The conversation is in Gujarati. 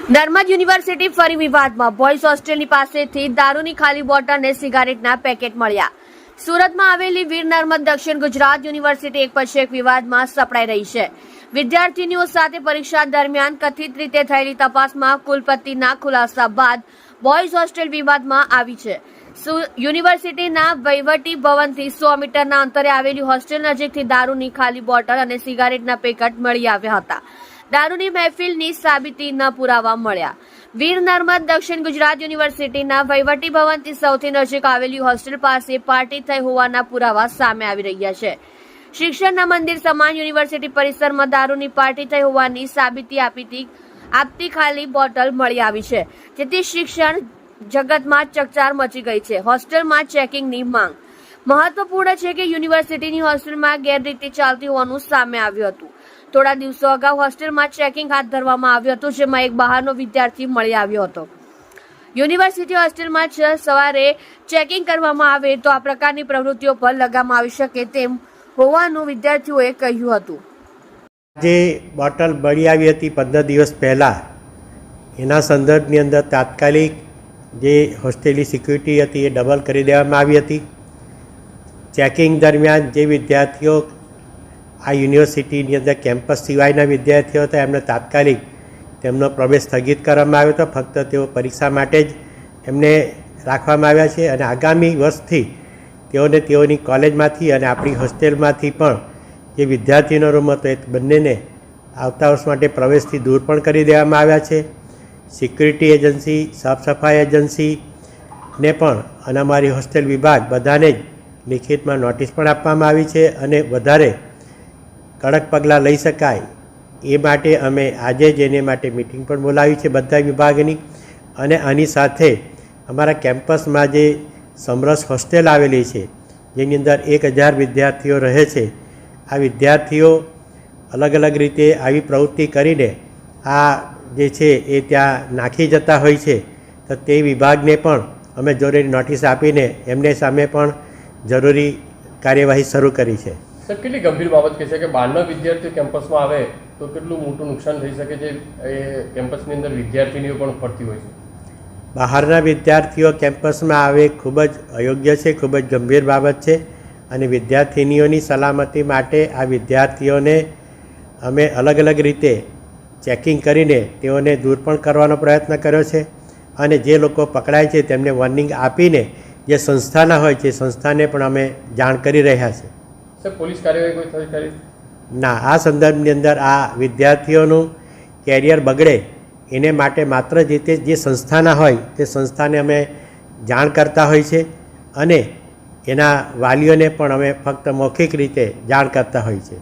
નર્મદ યુનિવર્સિટી ફરી વિવાદમાં બોયઝ હોસ્ટેલની પાસેથી દારૂની ખાલી બોટલ અને સિગારેટના પેકેટ મળ્યા। સુરતમાં આવેલી વીર નર્મદ દક્ષિણ ગુજરાત યુનિવર્સિટી એક પછી એક વિવાદમાં સપડાઈ રહી છે। વિદ્યાર્થીનીઓ સાથે પરીક્ષા દરમિયાન કથિત રીતે થયેલી તપાસમાં કુલપતિના ખુલાસા બાદ બોયઝ હોસ્ટેલ વિવાદમાં આવી છે। યુનિવર્સિટીના વહીવટી ભવનથી 100 મીટરના અંતરે આવેલી હોસ્ટેલ નજીકથી દારૂની ખાલી બોટલ અને સિગારેટના પેકેટ મળી આવ્યા હતા। દારૂની મહેફિલની સાબિતી ન પુરાવા મળ્યા। વીર નર્મદ દક્ષિણ ગુજરાત યુનિવર્સિટીના વહીવટી ભવનથી સૌથી નજીક આવેલી હોસ્ટેલ પાસે પાર્ટી થઈ હોવાના પુરાવા સામે આવી રહ્યા છે। શિક્ષણના મંદિર સમાન યુનિવર્સિટી પરિસરમાં દારૂની પાર્ટી થઈ હોવાની સાબિતી આપતી ખાલી બોટલ મળી આવી છે, જેથી શિક્ષણ જગતમાં ચકચાર મચી ગઈ છે। હોસ્ટેલમાં ચેકિંગની માંગ। મહત્વપૂર્ણ છે કે યુનિવર્સિટીની હોસ્ટેલમાં ગેરરીતિ ચાલતી હોવાનું સામે આવ્યું હતું। થોડા દિવસો અગાઉ હોસ્ટેલમાં ચેકિંગ હાથ ધરવામાં આવ્યું હતું, જેમાં એક બહારનો વિદ્યાર્થી મળી આવ્યો હતો। યુનિવર્સિટી હોસ્ટેલમાં સવારે ચેકિંગ કરવામાં આવે તો આ પ્રકારની પ્રવૃત્તિઓ પર લગામ આવી શકે તેમ હોવાનું વિદ્યાર્થીઓએ કહ્યું હતું। જે બોટલ મળી આવી હતી 15 દિવસ પહેલાં, એના સંદર્ભની અંદર તાત્કાલિક જે હોસ્ટેલની સિક્યુરિટી હતી એ ડબલ કરી દેવામાં આવી હતી। ચેકિંગ દરમિયાન જે વિદ્યાર્થીઓ આ યુનિવર્સિટીની અંદર કેમ્પસ સિવાયના વિદ્યાર્થીઓ હતા એમને તાત્કાલિક તેમનો પ્રવેશ સ્થગિત કરવામાં આવ્યો હતો। ફક્ત તેઓ પરીક્ષા માટે જ એમને રાખવામાં આવ્યા છે અને આગામી વર્ષથી તેઓને તેઓની કોલેજમાંથી અને આપણી હોસ્ટેલમાંથી પણ જે વિદ્યાર્થીનો રૂમ હતો એ બંનેને આવતા વર્ષ માટે પ્રવેશથી દૂર પણ કરી દેવામાં આવ્યા છે। સિક્યુરિટી એજન્સી, સાફ સફાઈ એજન્સીને પણ અને અમારી હોસ્ટેલ વિભાગ બધાને જ લિખિતમાં નોટિસ પણ આપવામાં આવી છે અને વધારે કડક પગલાં લઈ શકાય એ માટે અમે આજે જ એને માટે મિટિંગ પણ બોલાવી છે બધા વિભાગની। અને આની સાથે અમારા કેમ્પસમાં જે સમરસ હોસ્ટેલ આવેલી છે જેની અંદર 1000 વિદ્યાર્થીઓ રહે છે, આ વિદ્યાર્થીઓ અલગ અલગ રીતે આવી પ્રવૃત્તિ કરીને આ જે છે એ ત્યાં નાખી જતા હોય છે, તો તે વિભાગને પણ અમે જરૂરી નોટિસ આપીને એમને સામે પણ જરૂરી કાર્યવાહી શરૂ કરી છે। સર, કેટલી ગંભીર બાબત કહે છે કે બહારના વિદ્યાર્થીઓ કેમ્પસમાં આવે તો કેટલું મોટું નુકસાન થઈ શકે છે? એ કેમ્પસની અંદર વિદ્યાર્થીનીઓ પણ ફરતી હોય છે। બહારના વિદ્યાર્થીઓ કેમ્પસમાં આવે ખૂબ જ અયોગ્ય છે, ખૂબ જ ગંભીર બાબત છે અને વિદ્યાર્થીનીઓની સલામતી માટે આ વિદ્યાર્થીઓને અમે અલગ અલગ રીતે ચેકિંગ કરીને તેઓને દૂર પણ કરવાનો પ્રયત્ન કર્યો છે અને જે લોકો પકડાય છે તેમને વોર્નિંગ આપીને જે સંસ્થાના હોય છે સંસ્થાને પણ અમે જાણ કરી રહ્યા છીએ। સર, પોલીસ કાર્યવાહી કોઈ થઈ? ના, આ સંદર્ભની અંદર આ વિદ્યાર્થીઓનું કેરિયર બગડે એને માટે માત્ર જે સંસ્થાના હોય તે સંસ્થાને અમે જાણ કરતા હોય છે અને એના વાલીઓને પણ અમે ફક્ત મૌખિક રીતે જાણ કરતા હોય છે।